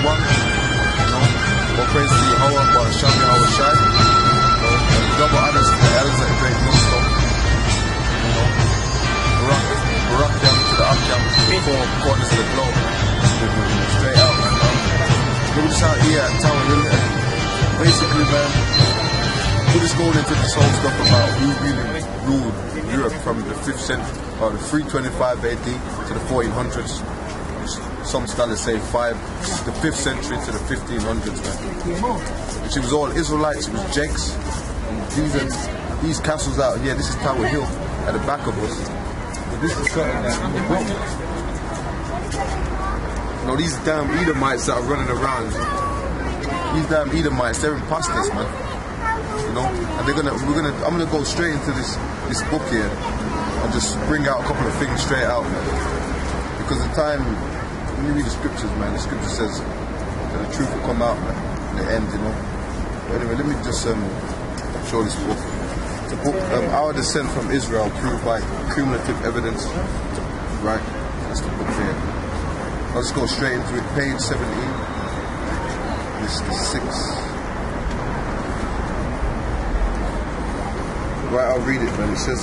one. All praise to Yahweh, but Hashem Yahweh Shai. And double honors to the elders that great millstone. Barak Yam to the Akyam to the four corners of the globe. Straight out, man. We're just out here at Tower Hill, and basically, man, we're just going into this whole stuff about who really ruled Europe from the 5th century, or the 325 AD to the 1400s. Some scholars say the 5th century to the 1500s, man. Which it was all Israelites, it was Jakes. And these castles out here, this is Tower Hill at the back of us. But this is something that in the book. You know, these damn Edomites that are running around, these damn Edomites, they're imposters, man. You know, and I'm gonna go straight into this book here and just bring out a couple of things straight out, man. Because the time, when you read the scriptures, man, the scripture says that the truth will come out, man, in the end, you know. But anyway, let me just show this book. It's a book, Our Descent from Israel, proved by cumulative evidence. Right, that's the book here. I'll just go straight into it, page 17. This is the 6th. Right, I'll read it, man. It says,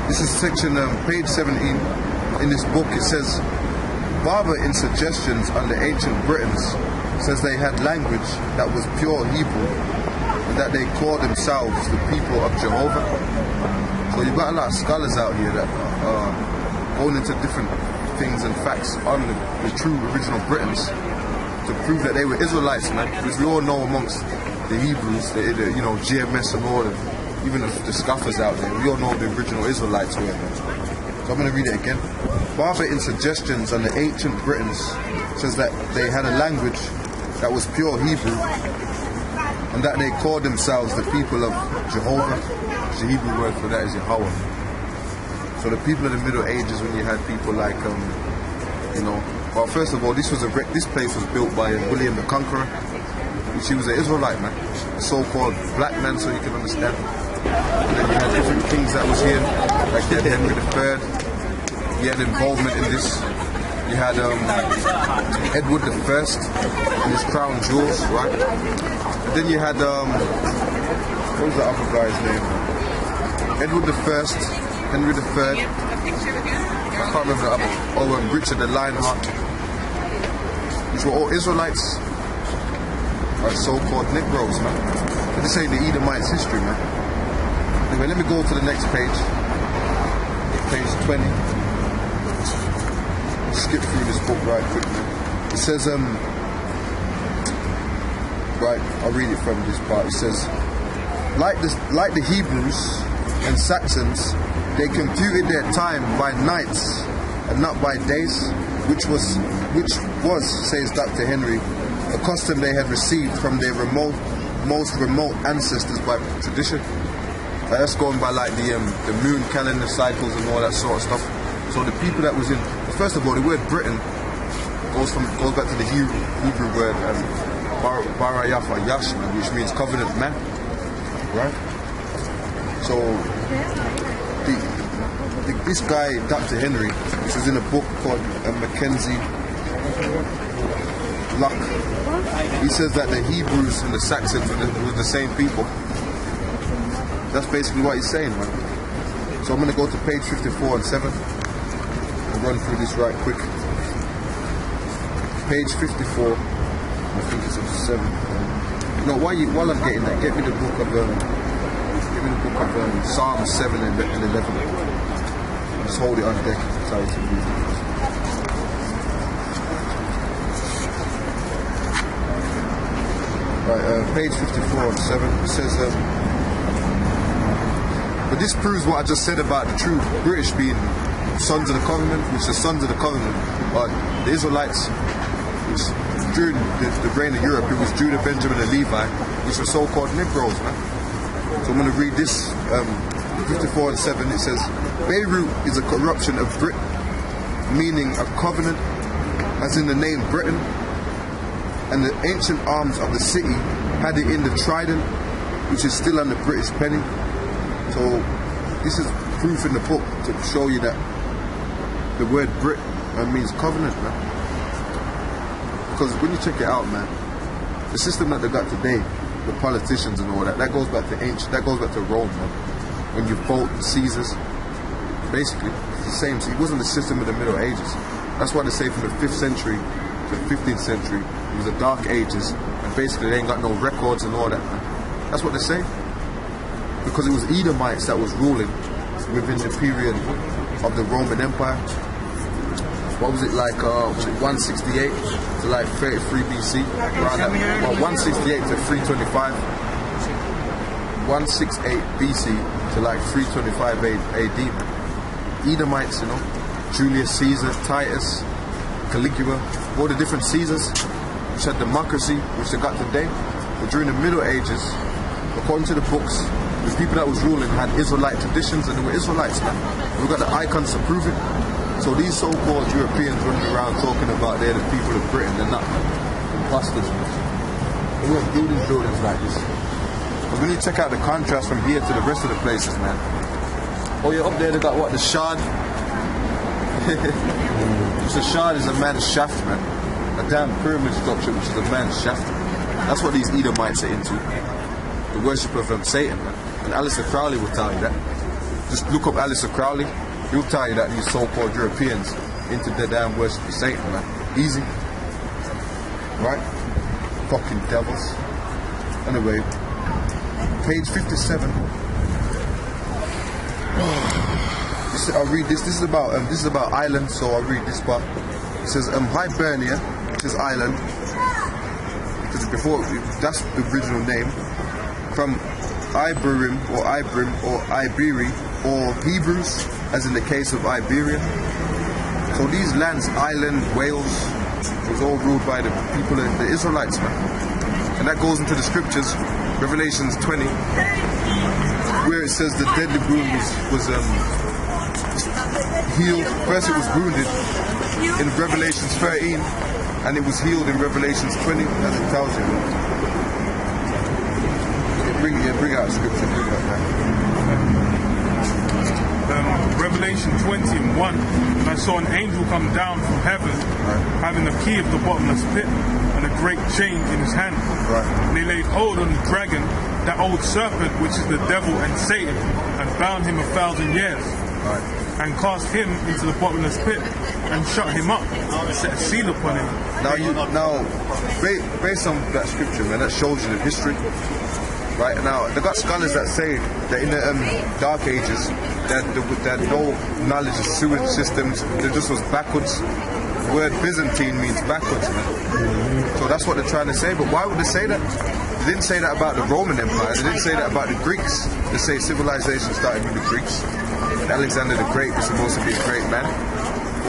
this is section, page 17. In this book, it says, Barber in suggestions under ancient Britons says they had language that was pure Hebrew and that they called themselves the people of Jehovah. So you've got a lot of scholars out here that are going into different things and facts on the true original Britons to prove that they were Israelites, man. Because we all know amongst the Hebrews, you know, GMS and all, even the scoffers out there, we all know the original Israelites were, man. So I'm going to read it again. Barber in suggestions on the ancient Britons says that they had a language that was pure Hebrew and that they called themselves the people of Jehovah. The Hebrew word for that is Yahweh. So the people of the Middle Ages, when you had people like, you know, well, first of all, this place was built by William the Conqueror, which he was an Israelite, man, a so-called black man, so you can understand. And then you had different kings that was here, like you had Henry III. He had involvement in this. You had Edward I and his crown jewels, right? And then you had what was the other guy's name? Edward I, Henry III. I can't remember the other. Oh, Richard the Lionheart, which were all Israelites, right? So-called Negroes, man. But this ain't the Edomites' history, man. Anyway, let me go to the next page. Page 20. Skip through this book right quick, man. It says, right, I'll read it from this part. It says, like the Hebrews and Saxons, they computed their time by nights and not by days, which was, says Dr. Henry, a custom they had received from their most remote ancestors by tradition. That's going by like the moon calendar cycles and all that sort of stuff. So the people that was in, first of all, the word Britain goes back to the Hebrew word Barayafa Yashma, which means covenant man, right? So this guy, Dr. Henry, which was in a book called Mackenzie Luck, he says that the Hebrews and the Saxons were the same people. That's basically what he's saying, man. So I'm going to go to page 54 and 7 and run through this right quick. Page 54, I think it's 7. No, while I'm getting that, get me the book of Psalm 7 and 11. Just hold it on deck. That's how it's read. Right, page 54 and 7. It says, but this proves what I just said about the true British being sons of the covenant, which the sons of the covenant are the Israelites, which during the reign of Europe, it was Judah, Benjamin, and Levi, which were so-called Negroes, man. So I'm going to read this, 54 and 7. It says, Beirut is a corruption of Brit, meaning a covenant, as in the name Britain, and the ancient arms of the city had it in the trident, which is still on the British penny. So this is proof in the book to show you that the word Brit means covenant, man. Because when you check it out, man, the system that they got today, the politicians and all that, that goes back to ancient, that goes back to Rome, man. When you vote the Caesars, basically, it's the same. So it wasn't the system of the Middle Ages. That's why they say from the 5th century to the 15th century, it was the Dark Ages, and basically they ain't got no records and all that, man. That's what they say. Because it was Edomites that was ruling within the period of the Roman Empire. What was it like, was it 168 to like 33 BC? Around that, well, 168 to 325. 168 BC to like 325 AD. Edomites, you know, Julius Caesar, Titus, Caligula, all the different Caesars, which had democracy, which they got today. But during the Middle Ages, according to the books, the people that was ruling had Israelite traditions, and they were Israelites, man. We've got the icons to prove it. So these so-called Europeans running around talking about they're the people of Britain, they're not imposters. They weren't building buildings like this. But when you check out the contrast from here to the rest of the places, man. Oh yeah, up there they got what, the Shard? The Shard is a man's shaft, man. A damn pyramid structure which is a man's shaft. That's what these Edomites are into. The worship of Satan, man. And Aleister Crowley will tell you that. Just look up Aleister Crowley. He'll tell you that these so-called Europeans into the damn worship of Satan, man. Easy. Right? Fucking devils. Anyway, page 57. I'll read this. This is about Ireland, so I'll read this part. It says Hibernia, which is Ireland. Because before, that's the original name. From Iberim or Ibrim or Iberi or Hebrews, as in the case of Iberia. So these lands, Ireland, Wales, was all ruled by the people, the Israelites, man. And that goes into the scriptures, Revelations 20, where it says the deadly wound was healed. First it was wounded in Revelations 13, and it was healed in Revelations 20, as it tells you. Bring out scripture, bring out that. Revelation 20 and 1, and I saw an angel come down from heaven, having the key of the bottomless pit and a great chain in his hand. And he laid hold on the dragon, that old serpent which is the devil and Satan, and bound him 1,000 years, and cast him into the bottomless pit, and shut him up, and set a seal upon him. Now, based on that scripture, man, that shows you the history. Right now, they got scholars that say that in the Dark Ages, that no knowledge of sewage systems, they just was backwards. The word Byzantine means backwards, man. So that's what they're trying to say. But why would they say that? They didn't say that about the Roman Empire. They didn't say that about the Greeks. They say civilization started with the Greeks. And Alexander the Great was supposed to be a great man.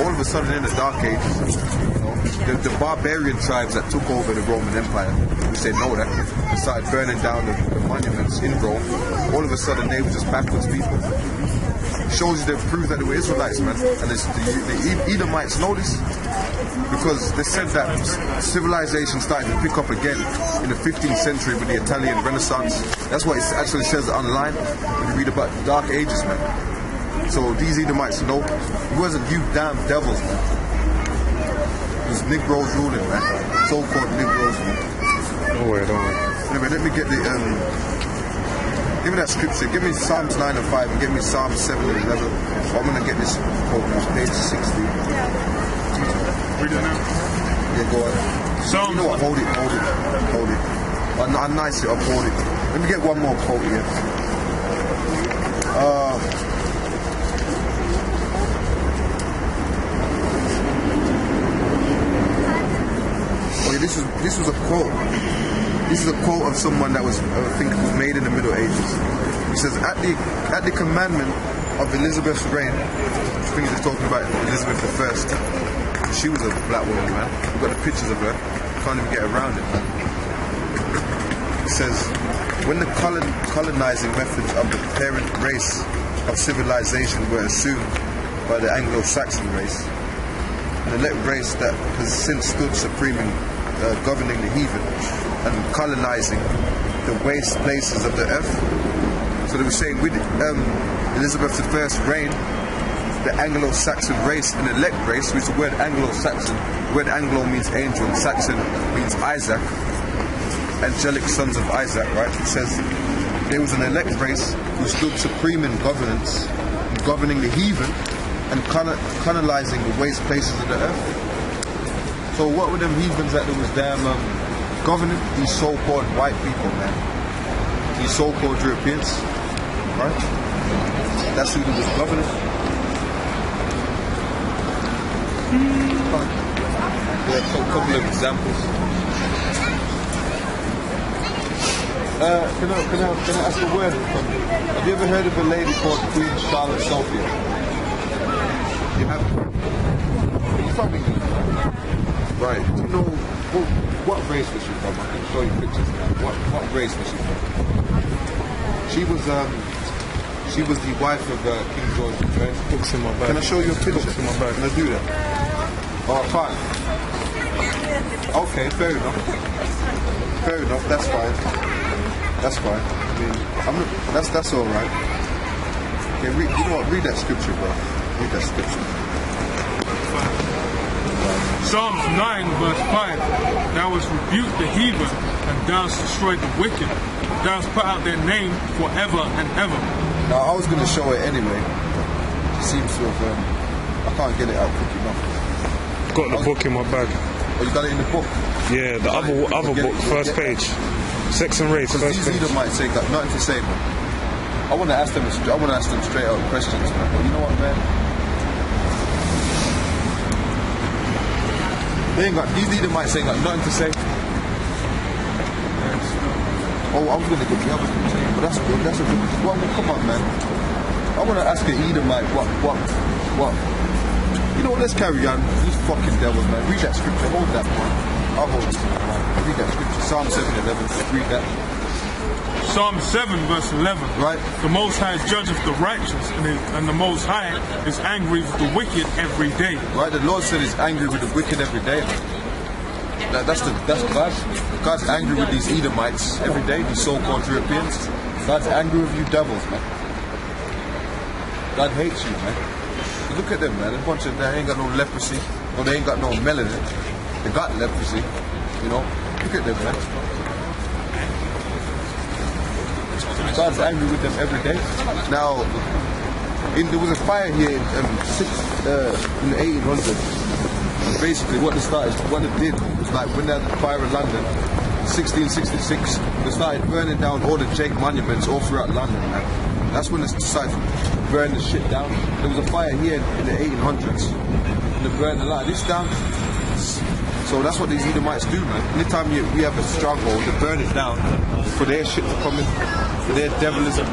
All of a sudden, in the Dark Ages, the barbarian tribes that took over the Roman Empire, which they know that, they started burning down the monuments in Rome. All of a sudden, they were just backwards people. Shows you they proved that they were Israelites, man. And the Edomites know this, because they said that civilization started to pick up again in the 15th century with the Italian Renaissance. That's what it actually says online when you read about the Dark Ages, man. So these Edomites know it wasn't you damn devils, man. It was Negroes ruling, man. So-called Negroes, man. Don't worry. Anyway, let me get the give me that scripture. Give me Psalms 9 and 5 and give me Psalms 7 and 11. So I'm gonna get this quote, page 60. Read it now. Yeah, go on. Psalms. You know what? Hold it. I'm nice it up, hold it. Let me get one more quote here. This was a quote. This is a quote of someone that was, I think, was made in the Middle Ages. He says, at the commandment of Elizabeth's reign, I think he's talking about Elizabeth I. She was a black woman, man. We've got the pictures of her. Can't even get around it, man. It says, when the colonizing methods of the parent race of civilization were assumed by the Anglo-Saxon race, an elect race that has since stood supreme in governing the heathen and colonizing the waste places of the earth. So they were saying with Elizabeth I's reign, the Anglo-Saxon race, an elect race, which the word Anglo-Saxon, the word Anglo means angel, and Saxon means Isaac, angelic sons of Isaac, right? It says there was an elect race who stood supreme in governance, governing the heathen and colonizing the waste places of the earth. So what were them heathens that there was damn governing? These so-called white people, man. These so-called Europeans, right? That's who was governing. Yeah, a couple of examples. Can I ask a word from you? Have you ever heard of a lady called Queen Charlotte Sophia? You have? You probably do. Right. Do you know what race was she from? I can show you pictures now. What race was she from? She was the wife of King George III. Books in my bag. Can I show you a picture? Books in my bag. Can I do that? Oh, I can't. Okay, fair enough. Fair enough. That's fine. That's fine. I mean, that's all right. Okay, you know what? Read that scripture, bro. Read that scripture. Psalms 9 verse 5. Thou hast rebuked the heathen, and thou hast destroyed the wicked. Thou hast put out their name forever and ever. Now, I was going to show it anyway. It seems to have, I can't get it out quick enough. Got the book in my bag. Oh, you got it in the book? Yeah, the other book, first page. Sex and Race, first these page. leaders might say got nothing to say, man. I want to ask them straight out questions, man. But you know what, man? These leaders might say got nothing to say. Oh, I was going to get the other thing, but that's good. That's a good. Well, come on, man. I want to ask an Edomite what. You know what? Let's carry on. These fucking devils, man. Read that scripture. Hold that, man. I'll hold this, man. Read that scripture. Psalm 7:11. Read that. Psalm 7 verse 11. Right. The Most High judgeth the righteous, and the Most High is angry with the wicked every day. Right. The Lord said He's angry with the wicked every day, man. That's God. God's angry with these Edomites every day, these so-called Europeans. God's angry with you devils, man. God hates you, man. Look at them, man. A bunch of they ain't got no leprosy, or they ain't got no melanin. They got leprosy, you know. Look at them, man. God's angry with them every day. Now, there was a fire here in the 1800s. Basically, what it did was like when they had the fire in London, 1666, they started burning down all the Jake monuments all throughout London, man. That's when they decided to burn the shit down. There was a fire here in the 1800s, and they burned a lot of this down. So that's what these Edomites do, man. Anytime we have a stronghold, they burn it down for their shit to come in, for their devilism,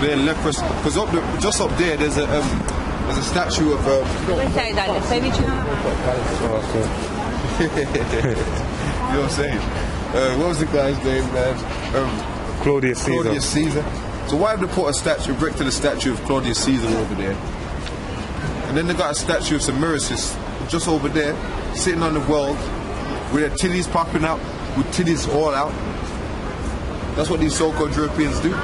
for their leprosy. Because just up there, there's a statue of. You know what I'm saying? What was the guy's name, man? Claudius Caesar. Claudius Caesar. So why have they put a statue, erected a statue of Claudius Caesar over there? And then they got a statue of Semiramis just over there, sitting on the world, with their titties popping out, with titties all out. That's what these so-called Europeans do.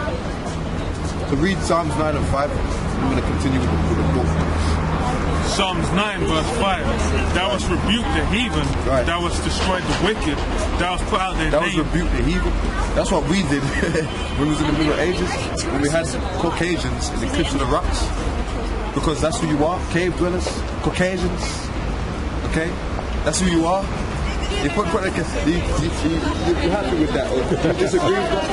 So read Psalms 9 and 5. I'm going to continue with the book. Psalms 9 verse 5. Thou hast rebuked the heathen, right. Thou hast destroyed the wicked, thou hast put out their name. Thou hast rebuked the heathen. That's what we did when we was in the Middle Ages, when we had Caucasians in the cliffs of the rocks. Because that's who you are, cave dwellers, Caucasians. Okay? That's who you are. You happy with that? Or you disagree with that?